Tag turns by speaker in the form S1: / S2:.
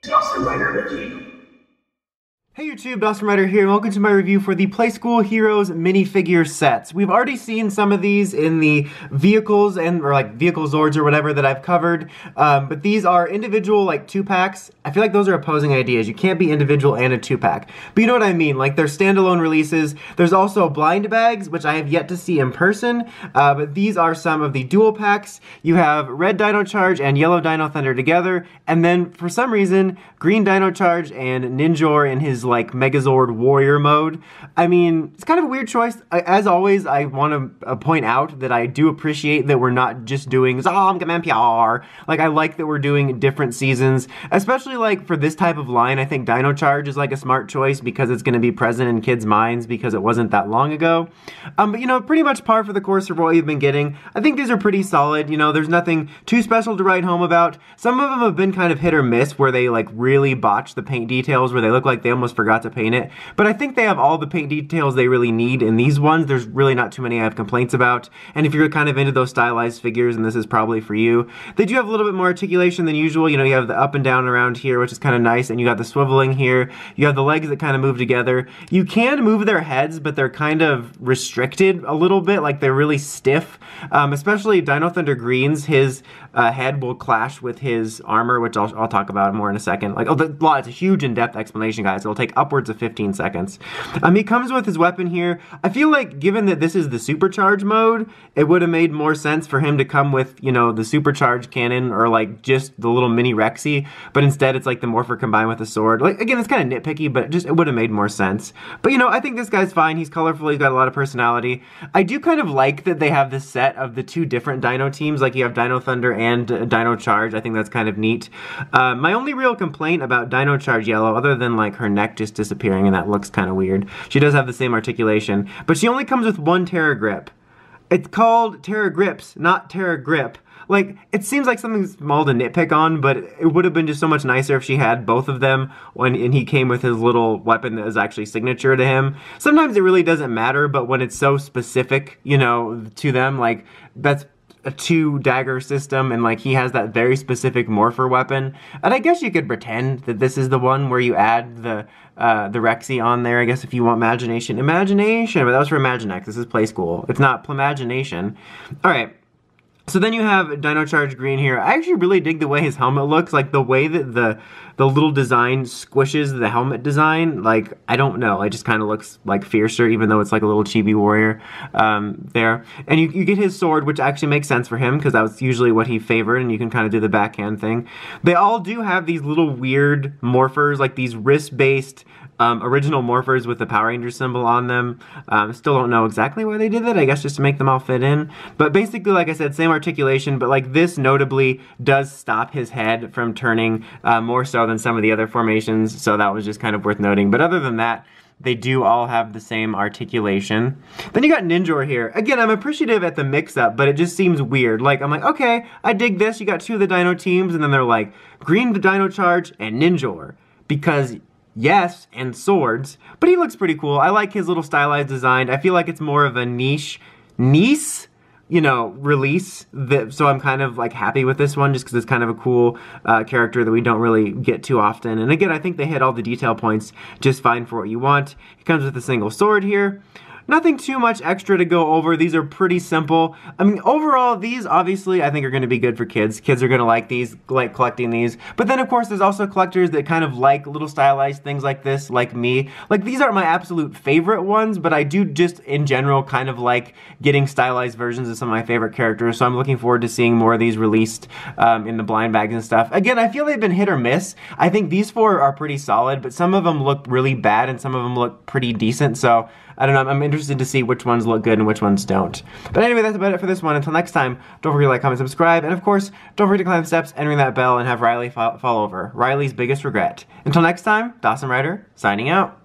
S1: Dawson Rider Wiki.
S2: Hey YouTube, Dawson Rider here, and welcome to my review for the Playskool Heroes minifigure sets. We've already seen some of these in the vehicles or like vehicle Zords or whatever that I've covered, but these are individual like 2-packs. I feel like those are opposing ideas. You can't be individual and a 2-pack. But you know what I mean, like they're standalone releases. There's also blind bags, which I have yet to see in person, but these are some of the dual packs. You have red Dino Charge and yellow Dino Thunder together, and then for some reason, green Dino Charge and Ninjor in his like Megazord warrior mode. I mean, it's kind of a weird choice. As always, I want to point out that I do appreciate that we're not just doing MMPR. Like, I like that we're doing different seasons, especially like for this type of line. I think Dino Charge is like a smart choice because it's going to be present in kids' minds because it wasn't that long ago. But you know, pretty much par for the course of what you've been getting. I think these are pretty solid. You know, there's nothing too special to write home about. Some of them have been kind of hit or miss where they like really botch the paint details, where they look like they almost forgot to paint it, but I think they have all the paint details they really need in these ones. There's really not too many I have complaints about, and if you're kind of into those stylized figures, and this is probably for you, they do have a little bit more articulation than usual. You know, you have the up and down around here, which is kind of nice, and you got the swiveling here. You have the legs that kind of move together. You can move their heads, but they're kind of restricted a little bit, like they're really stiff, especially Dino Thunder Green's, his head will clash with his armor, which I'll talk about more in a second. Like, it's a huge in-depth explanation, guys. It'll take upwards of 15 seconds. He comes with his weapon here. I feel like, given that this is the supercharge mode, it would have made more sense for him to come with, you know, the supercharge cannon or like just the little mini Rexy, but instead it's like the morpher combined with a sword. Like, again, it's kind of nitpicky, but just it would have made more sense. But you know, I think this guy's fine. He's colorful. He's got a lot of personality. I do kind of like that they have this set of the two different Dino teams. Like, you have Dino Thunder and Dino Charge. I think that's kind of neat. My only real complaint about Dino Charge Yellow, other than like her neck just disappearing, and that looks kind of weird. She does have the same articulation, but she only comes with one Terra Grip. It's called Terra Grips, not Terra Grip. Like, it seems like something small to nitpick on, but it would have been just so much nicer if she had both of them and he came with his little weapon that is actually signature to him. Sometimes it really doesn't matter, but when it's so specific, you know, to them, like, that's a 2-dagger system, and like he has that very specific morpher weapon. And I guess you could pretend that this is the one where you add the Rexy on there, I guess, if you want imagination, but that was for Imaginext. This is Playskool. It's not Plamagination. Alright. So then you have Dino Charge Green here. I actually really dig the way his helmet looks, like the way that the little design squishes the helmet design. Like, I don't know, it just kind of looks like fiercer, even though it's like a little chibi warrior there. And you get his sword, which actually makes sense for him, because that was usually what he favored, and you can kind of do the backhand thing. They all do have these little weird morphers, like these wrist-based original morphers with the Power Rangers symbol on them. Still don't know exactly why they did that, I guess just to make them all fit in. But basically, like I said, same articulation, but like this notably does stop his head from turning more so than some of the other formations, so that was just kind of worth noting. But other than that, they do all have the same articulation. Then you got Ninjor here. Again, I'm appreciative at the mix-up, but it just seems weird. Like, I'm like, okay, I dig this. You got two of the Dino teams, and then they're like, green Dino Charge and Ninjor. Because yes, and swords, but he looks pretty cool. I like his little stylized design. I feel like it's more of a niche, you know, release, so I'm kind of like happy with this one just because it's kind of a cool character that we don't really get too often. And again, I think they hit all the detail points just fine for what you want. He comes with a single sword here. Nothing too much extra to go over. These are pretty simple. I mean, overall, these obviously I think are going to be good for kids. Kids are going to like these, like collecting these. But then, of course, there's also collectors that kind of like little stylized things like this, like me. Like, these aren't my absolute favorite ones, but I do just, in general, kind of like getting stylized versions of some of my favorite characters. So I'm looking forward to seeing more of these released in the blind bags and stuff. Again, I feel they've been hit or miss. I think these four are pretty solid, but some of them look really bad and some of them look pretty decent. So I don't know, I'm interested to see which ones look good and which ones don't. But anyway, that's about it for this one. Until next time, don't forget to like, comment, subscribe, and of course, don't forget to climb the steps and ring that bell and have Riley fall over. Riley's biggest regret. Until next time, Dawson Rider, signing out.